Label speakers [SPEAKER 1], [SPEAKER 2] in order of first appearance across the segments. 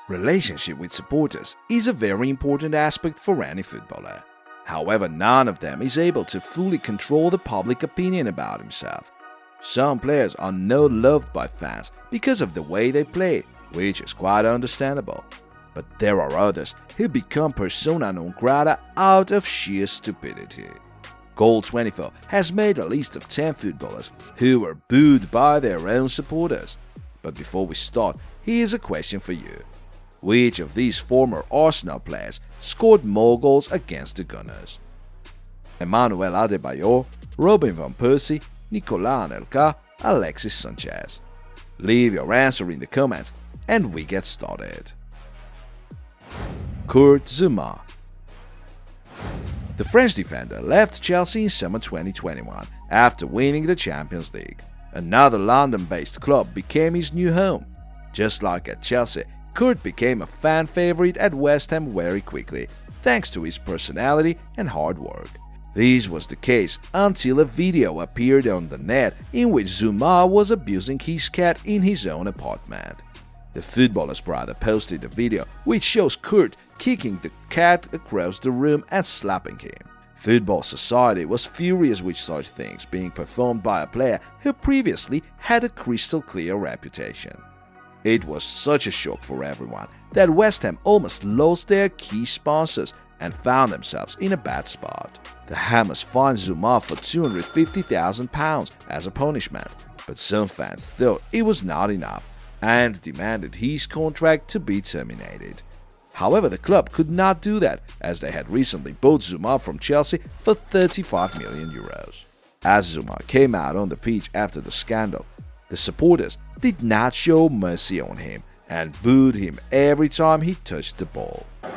[SPEAKER 1] Relationship with supporters is a very important aspect for any footballer. However, none of them is able to fully control the public opinion about himself. Some players are not loved by fans because of the way they play, which is quite understandable. But there are others who become persona non grata out of sheer stupidity. Goal24 has made a list of 10 footballers who were booed by their own supporters. But before we start, here's a question for you. Which of these former Arsenal players scored more goals against the Gunners? Emmanuel Adebayor, Robin van Persie, Nicolas Anelka, Alexis Sanchez. Leave your answer in the comments and we get started. Kurt Zouma. The French defender left Chelsea in summer 2021 after winning the Champions League. Another London-based club became his new home. Just like at Chelsea, Kurt became a fan favorite at West Ham very quickly, thanks to his personality and hard work. This was the case until a video appeared on the net in which Zouma was abusing his cat in his own apartment. The footballer's brother posted a video which shows Kurt kicking the cat across the room and slapping him. Football Society was furious with such things being performed by a player who previously had a crystal clear reputation. It was such a shock for everyone that West Ham almost lost their key sponsors and found themselves in a bad spot. The Hammers fined Zouma for £250,000 as a punishment, but some fans thought it was not enough and demanded his contract to be terminated. However, the club could not do that as they had recently bought Zouma from Chelsea for €35 million. As Zouma came out on the pitch after the scandal, the supporters did not show mercy on him and booed him every time he touched the ball.
[SPEAKER 2] That's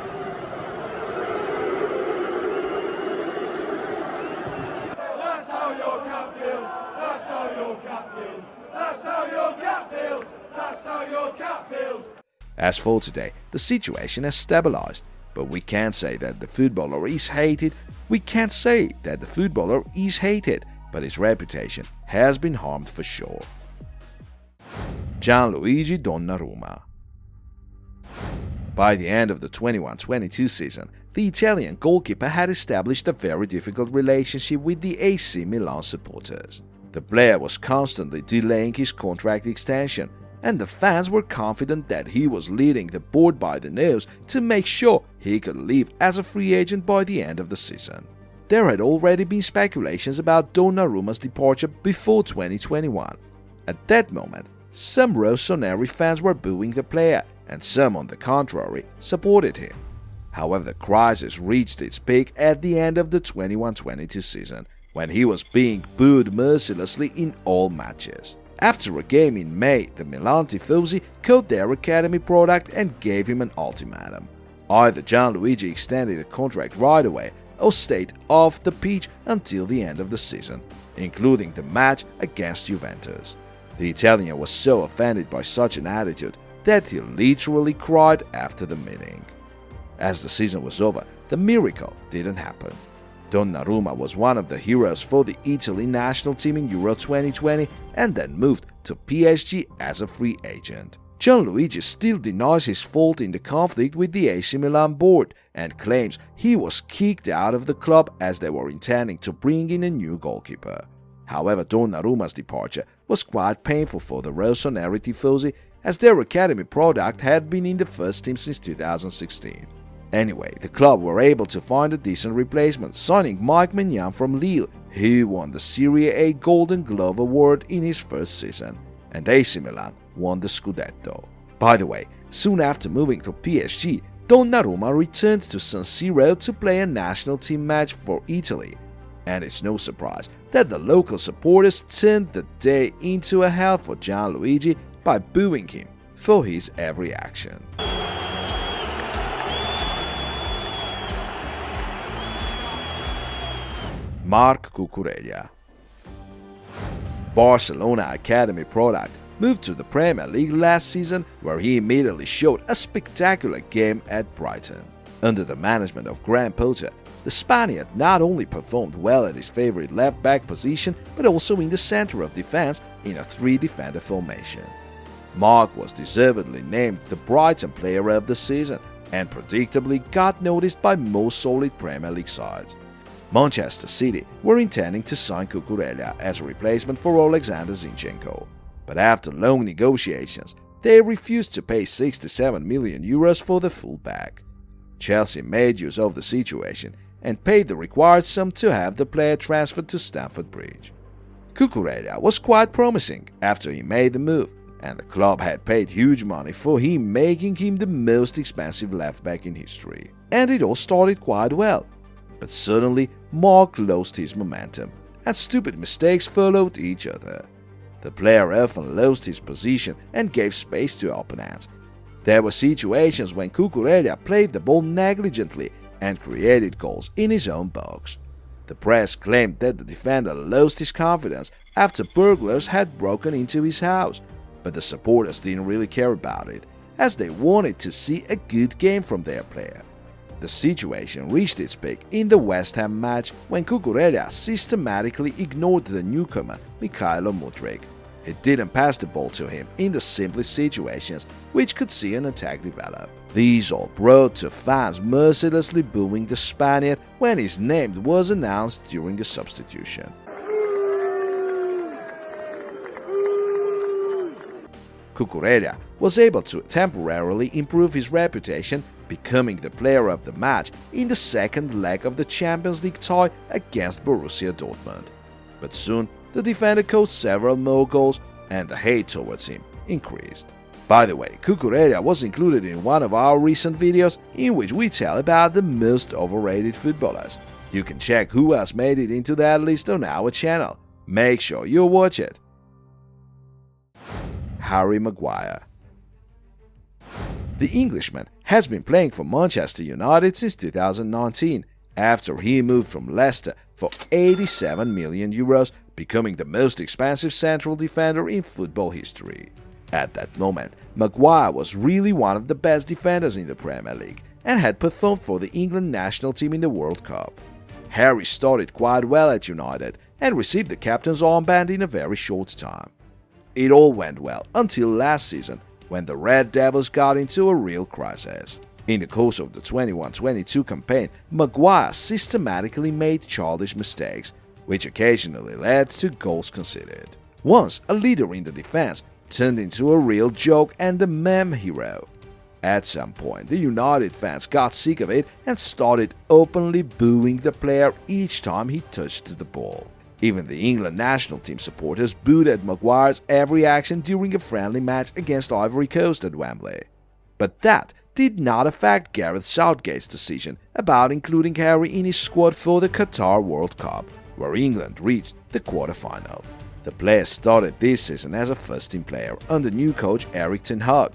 [SPEAKER 2] how your cat feels. That's how your cat feels. That's how your cat feels. That's how your cat feels.
[SPEAKER 1] As for today, the situation has stabilized, but we can't say that the footballer is hated. But his reputation has been harmed for sure. Gianluigi Donnarumma. By the end of the 21-22 season, the Italian goalkeeper had established a very difficult relationship with the AC Milan supporters. The player was constantly delaying his contract extension, and the fans were confident that he was leading the board by the nose to make sure he could leave as a free agent by the end of the season. There had already been speculations about Donnarumma's departure before 2021. At that moment, some Rossoneri fans were booing the player, and some, on the contrary, supported him. However, the crisis reached its peak at the end of the 21-22 season, when he was being booed mercilessly in all matches. After a game in May, the Milan tifosi caught their academy product and gave him an ultimatum. Either Gianluigi extended the contract right away or stayed off the pitch until the end of the season, including the match against Juventus. The Italian was so offended by such an attitude that he literally cried after the meeting. As the season was over, the miracle didn't happen. Donnarumma was one of the heroes for the Italy national team in Euro 2020 and then moved to PSG as a free agent. Gianluigi still denies his fault in the conflict with the AC Milan board and claims he was kicked out of the club as they were intending to bring in a new goalkeeper. However, Donnarumma's departure was quite painful for the Rossoneri tifosi as their academy product had been in the first team since 2016. Anyway, the club were able to find a decent replacement, signing Mike Maignan from Lille, who won the Serie A Golden Glove Award in his first season, and AC Milan won the Scudetto. By the way, soon after moving to PSG, Donnarumma returned to San Siro to play a national team match for Italy, and it's no surprise that the local supporters turned the day into a hell for Gianluigi by booing him for his every action. Marc Cucurella. Barcelona academy product moved to the Premier League last season, where he immediately showed a spectacular game at Brighton. Under the management of Graham Potter, the Spaniard not only performed well at his favorite left-back position, but also in the center of defense in a three-defender formation. Mark was deservedly named the Brighton Player of the Season and predictably got noticed by most solid Premier League sides. Manchester City were intending to sign Cucurella as a replacement for Alexander Zinchenko, but after long negotiations, they refused to pay €67 million for the fullback. Chelsea made use of the situation and paid the required sum to have the player transferred to Stamford Bridge. Cucurella was quite promising after he made the move, and the club had paid huge money for him, making him the most expensive left-back in history. And it all started quite well. But suddenly, Mark lost his momentum, and stupid mistakes followed each other. The player often lost his position and gave space to opponents. There were situations when Cucurella played the ball negligently and created goals in his own box. The press claimed that the defender lost his confidence after burglars had broken into his house, but the supporters didn't really care about it, as they wanted to see a good game from their player. The situation reached its peak in the West Ham match when Cucurella systematically ignored the newcomer Mykhailo Mudryk. He didn't pass the ball to him in the simplest situations which could see an attack develop. These all brought to fans mercilessly booing the Spaniard when his name was announced during a substitution. Cucurella was able to temporarily improve his reputation, becoming the player of the match in the second leg of the Champions League tie against Borussia Dortmund. But soon, the defender caused several more goals and the hate towards him increased. By the way, Cucurella was included in one of our recent videos in which we tell about the most overrated footballers. You can check who else made it into that list on our channel. Make sure you watch it. Harry Maguire. The Englishman has been playing for Manchester United since 2019, after he moved from Leicester for €87 million, becoming the most expensive central defender in football history. At that moment, Maguire was really one of the best defenders in the Premier League and had performed for the England national team in the World Cup. Harry started quite well at United and received the captain's armband in a very short time. It all went well until last season, when the Red Devils got into a real crisis. In the course of the 21-22 campaign, Maguire systematically made childish mistakes, which occasionally led to goals conceded. Once a leader in the defense turned into a real joke and a meme hero. At some point, the United fans got sick of it and started openly booing the player each time he touched the ball. Even the England national team supporters booed at Maguire's every action during a friendly match against Ivory Coast at Wembley. But that did not affect Gareth Southgate's decision about including Harry in his squad for the Qatar World Cup, where England reached the quarter-final. The player started this season as a first-team player under new coach Erik ten Hag.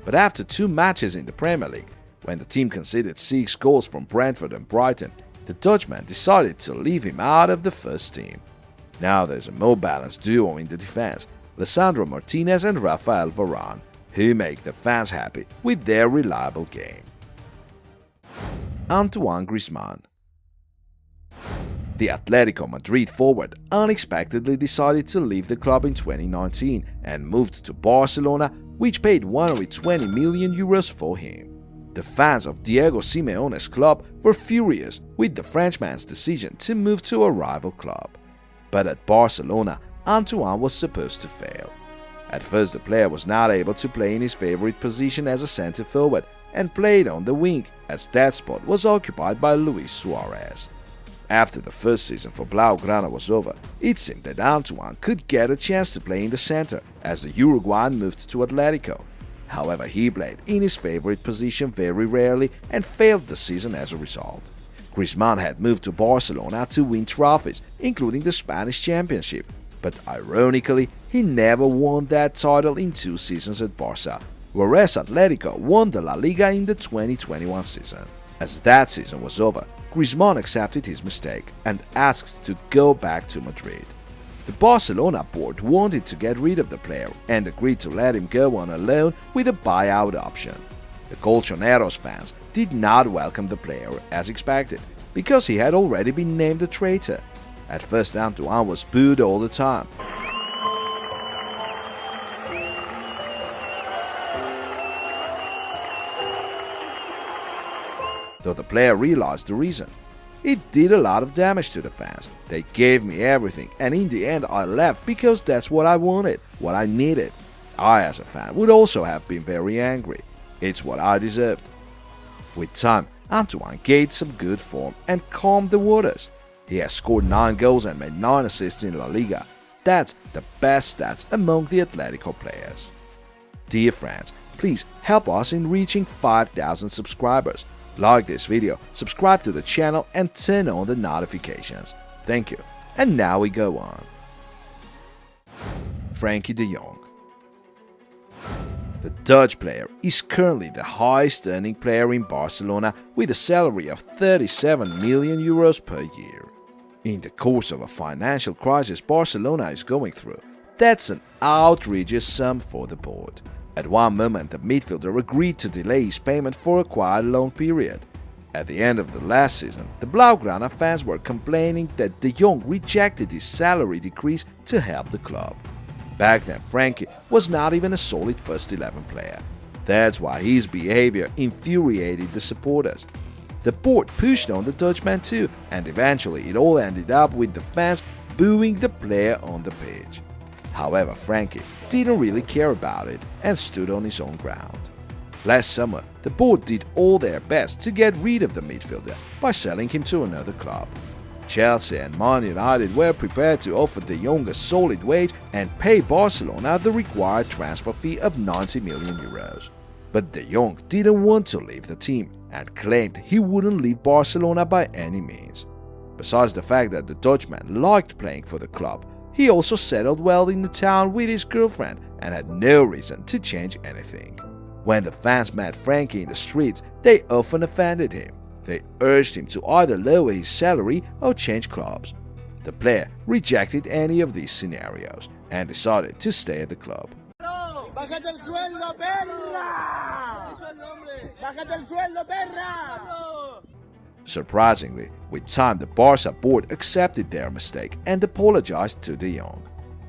[SPEAKER 1] But after 2 matches in the Premier League, when the team conceded 6 goals from Brentford and Brighton, the Dutchman decided to leave him out of the first team. Now there's a more balanced duo in the defense, Lisandro Martinez and Rafael Varane, who make the fans happy with their reliable game. Antoine Griezmann. The Atletico Madrid forward unexpectedly decided to leave the club in 2019 and moved to Barcelona, which paid €120 million for him. The fans of Diego Simeone's club were furious with the Frenchman's decision to move to a rival club. But at Barcelona, Antoine was supposed to fail. At first, the player was not able to play in his favorite position as a center forward and played on the wing, as that spot was occupied by Luis Suarez. After the first season for Blaugrana was over, it seemed that Antoine could get a chance to play in the center as the Uruguayan moved to Atletico. However, he played in his favorite position very rarely and failed the season as a result. Griezmann had moved to Barcelona to win trophies, including the Spanish Championship, but ironically, he never won that title in 2 seasons at Barca, whereas Atletico won the La Liga in the 2021 season. As that season was over, Griezmann accepted his mistake and asked to go back to Madrid. The Barcelona board wanted to get rid of the player and agreed to let him go on a loan with a buyout option. The Colchoneros fans did not welcome the player as expected, because he had already been named a traitor. At first, Antoine was booed all the time. though the player realized the reason. It did a lot of damage to the fans. They gave me everything, and in the end I left because that's what I wanted, what I needed. I as a fan would also have been very angry. It's what I deserved. With time, Antoine gained some good form and calmed the waters. He has scored 9 goals and made 9 assists in La Liga. That's the best stats among the Atletico players. Dear friends, please help us in reaching 5,000 subscribers. Like this video, subscribe to the channel and turn on the notifications. Thank you. And now we go on. Frankie de Jong. The Dutch player is currently the highest earning player in Barcelona with a salary of 37 million euros per year. In the course of a financial crisis Barcelona is going through, that's an outrageous sum for the board. At one moment, the midfielder agreed to delay his payment for a quite long period. At the end of the last season, the Blaugrana fans were complaining that de Jong rejected his salary decrease to help the club. Back then, Frankie was not even a solid first 11 player. That's why his behavior infuriated the supporters. The board pushed on the Dutchman too, and eventually it all ended up with the fans booing the player on the pitch. However, Frankie didn't really care about it and stood on his own ground. Last summer, the board did all their best to get rid of the midfielder by selling him to another club. Chelsea and Man United were prepared to offer de Jong a solid wage and pay Barcelona the required transfer fee of 90 million euros. But de Jong didn't want to leave the team and claimed he wouldn't leave Barcelona by any means. Besides the fact that the Dutchman liked playing for the club, he also settled well in the town with his girlfriend and had no reason to change anything. When the fans met Frankie in the streets, they often offended him. They urged him to either lower his salary or change clubs. The player rejected any of these scenarios and decided to stay at the club.
[SPEAKER 2] ¡Bájate el sueldo, perra! ¡Bájate el sueldo, perra!
[SPEAKER 1] Surprisingly, with time the Barca board accepted their mistake and apologized to de Jong.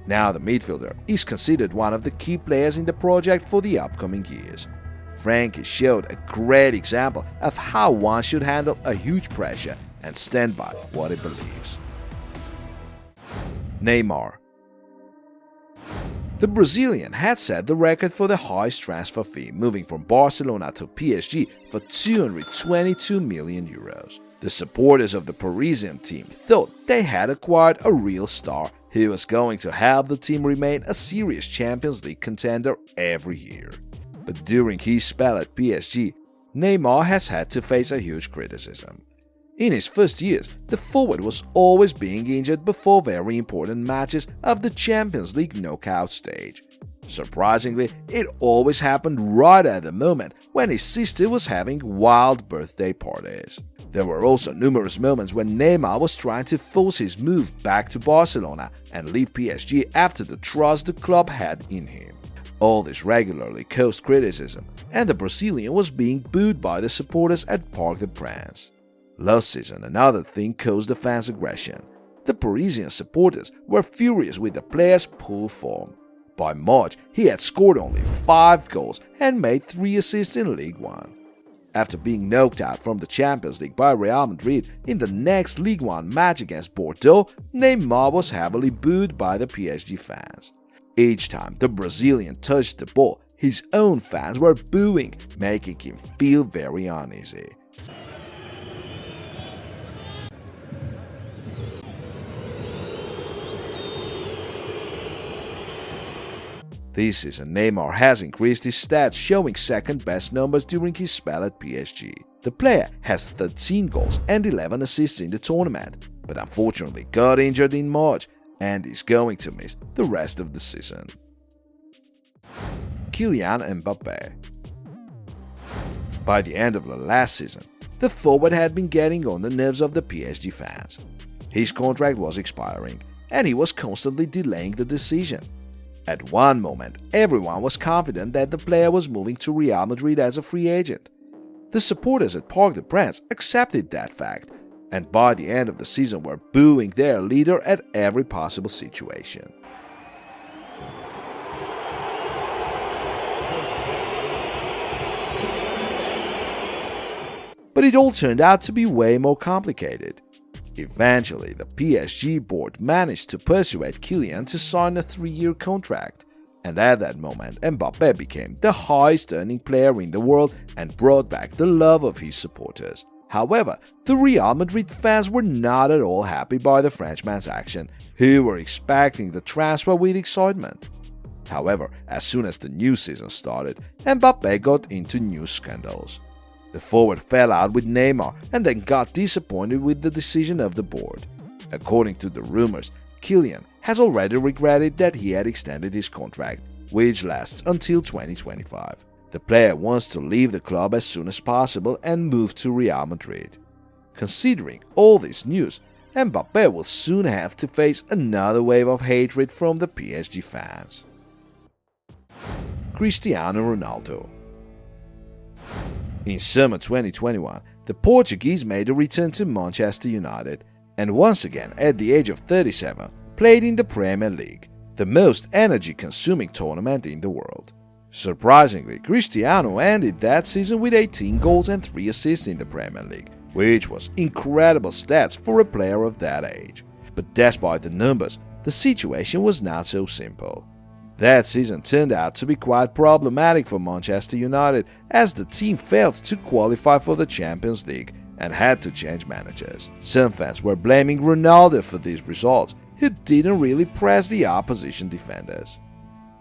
[SPEAKER 1] Now the midfielder is considered one of the key players in the project for the upcoming years. Frankie showed a great example of how one should handle a huge pressure and stand by what he believes. Neymar. The Brazilian had set the record for the highest transfer fee, moving from Barcelona to PSG for 222 million euros. The supporters of the Parisian team thought they had acquired a real star who was going to help the team remain a serious Champions League contender every year. But during his spell at PSG, Neymar has had to face a huge criticism. In his first years, the forward was always being injured before very important matches of the Champions League knockout stage. Surprisingly, it always happened right at the moment when his sister was having wild birthday parties. There were also numerous moments when Neymar was trying to force his move back to Barcelona and leave PSG after the trust the club had in him. All this regularly caused criticism, and the Brazilian was being booed by the supporters at Parc des Princes. Last season, another thing caused the fans' aggression. The Parisian supporters were furious with the player's poor form. By March, he had scored only 5 goals and made 3 assists in Ligue 1. After being knocked out from the Champions League by Real Madrid in the next Ligue 1 match against Bordeaux, Neymar was heavily booed by the PSG fans. Each time the Brazilian touched the ball, his own fans were booing, making him feel very uneasy. This season, Neymar has increased his stats, showing second-best numbers during his spell at PSG. The player has 13 goals and 11 assists in the tournament, but unfortunately got injured in March and is going to miss the rest of the season. Kylian Mbappé. By the end of the last season, the forward had been getting on the nerves of the PSG fans. His contract was expiring, and he was constantly delaying the decision. At one moment, everyone was confident that the player was moving to Real Madrid as a free agent. The supporters at Parc des Princes accepted that fact, and by the end of the season were booing their leader at every possible situation. but it all turned out to be way more complicated. Eventually, the PSG board managed to persuade Kylian to sign a 3-year contract, and at that moment Mbappé became the highest earning player in the world and brought back the love of his supporters. However, the Real Madrid fans were not at all happy by the Frenchman's action, who were expecting the transfer with excitement. However, as soon as the new season started, Mbappé got into new scandals. The forward fell out with Neymar and then got disappointed with the decision of the board. According to the rumors, Kylian has already regretted that he had extended his contract, which lasts until 2025. The player wants to leave the club as soon as possible and move to Real Madrid. Considering all this news, Mbappé will soon have to face another wave of hatred from the PSG fans. Cristiano Ronaldo. In summer 2021, the Portuguese made a return to Manchester United and once again at the age of 37 played in the Premier League, the most energy-consuming tournament in the world. Surprisingly, Cristiano ended that season with 18 goals and 3 assists in the Premier League, which was incredible stats for a player of that age. But despite the numbers, the situation was not so simple. That season turned out to be quite problematic for Manchester United as the team failed to qualify for the Champions League and had to change managers. Some fans were blaming Ronaldo for these results, who didn't really press the opposition defenders.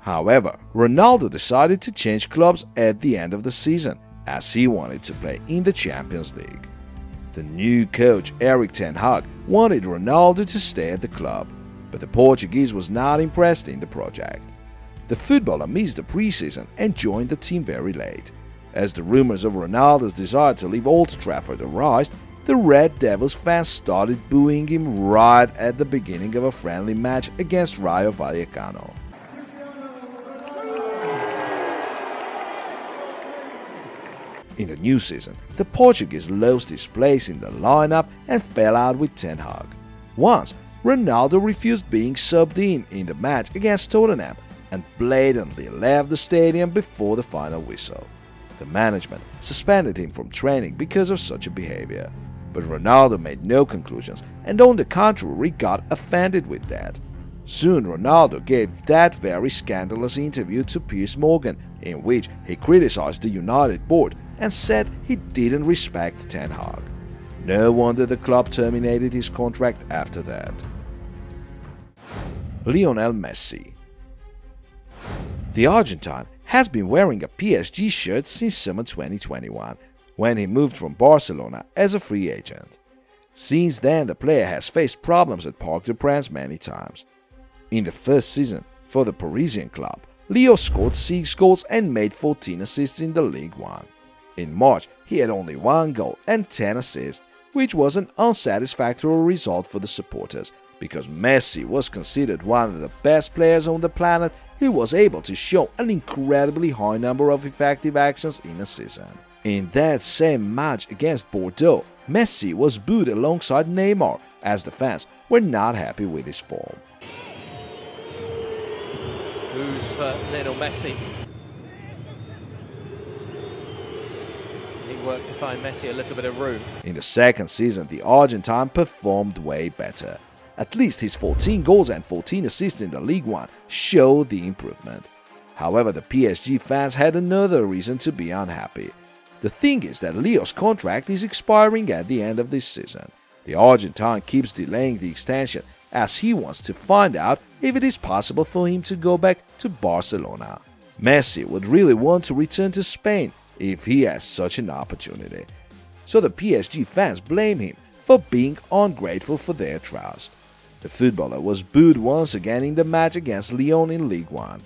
[SPEAKER 1] However, Ronaldo decided to change clubs at the end of the season as he wanted to play in the Champions League. The new coach Erik ten Hag wanted Ronaldo to stay at the club, but the Portuguese was not impressed in the project. The footballer missed the preseason and joined the team very late. As the rumors of Ronaldo's desire to leave Old Trafford arose, the Red Devils fans started booing him right at the beginning of a friendly match against Rayo Vallecano. In the new season, the Portuguese lost his place in the lineup and fell out with Ten Hag. Once, Ronaldo refused being subbed in the match against Tottenham and blatantly left the stadium before the final whistle. The management suspended him from training because of such a behavior, but Ronaldo made no conclusions and on the contrary got offended with that. Soon Ronaldo gave that very scandalous interview to Piers Morgan in which he criticized the United board and said he didn't respect Ten Hag. No wonder the club terminated his contract after that. Lionel Messi. The Argentine has been wearing a PSG shirt since summer 2021, when he moved from Barcelona as a free agent. Since then, the player has faced problems at Parc des Princes many times. In the first season for the Parisian club, Leo scored 6 goals and made 14 assists in the Ligue 1. In March, he had only 1 goal and 10 assists, which was an unsatisfactory result for the supporters, because Messi was considered one of the best players on the planet who was able to show an incredibly high number of effective actions in a season. In that same match against Bordeaux, Messi was booed alongside Neymar as the fans were not happy with his form.
[SPEAKER 3] Who's for Lionel Messi? He worked to find Messi a little bit of room.
[SPEAKER 1] In the second season, the Argentine performed way better. At least his 14 goals and 14 assists in the Ligue 1 show the improvement. However, the PSG fans had another reason to be unhappy. The thing is that Leo's contract is expiring at the end of this season. The Argentine keeps delaying the extension as he wants to find out if it is possible for him to go back to Barcelona. Messi would really want to return to Spain if he has such an opportunity. So the PSG fans blame him for being ungrateful for their trust. The footballer was booed once again in the match against Lyon in Ligue 1.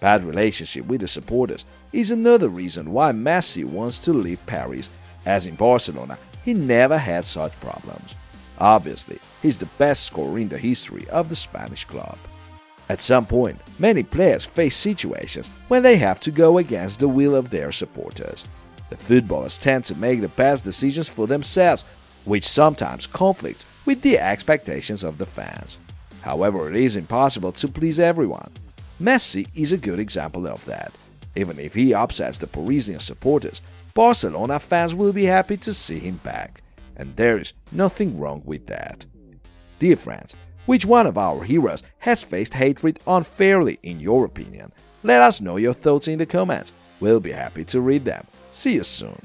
[SPEAKER 1] Bad relationship with the supporters is another reason why Messi wants to leave Paris, as in Barcelona he never had such problems. Obviously, he's the best scorer in the history of the Spanish club. At some point, many players face situations when they have to go against the will of their supporters. The footballers tend to make the best decisions for themselves, which sometimes conflicts with the expectations of the fans. However, it is impossible to please everyone. Messi is a good example of that. Even if he upsets the Parisian supporters, Barcelona fans will be happy to see him back, and there is nothing wrong with that. Dear friends, which one of our heroes has faced hatred unfairly in your opinion? Let us know your thoughts in the comments. We'll be happy to read them. See you soon.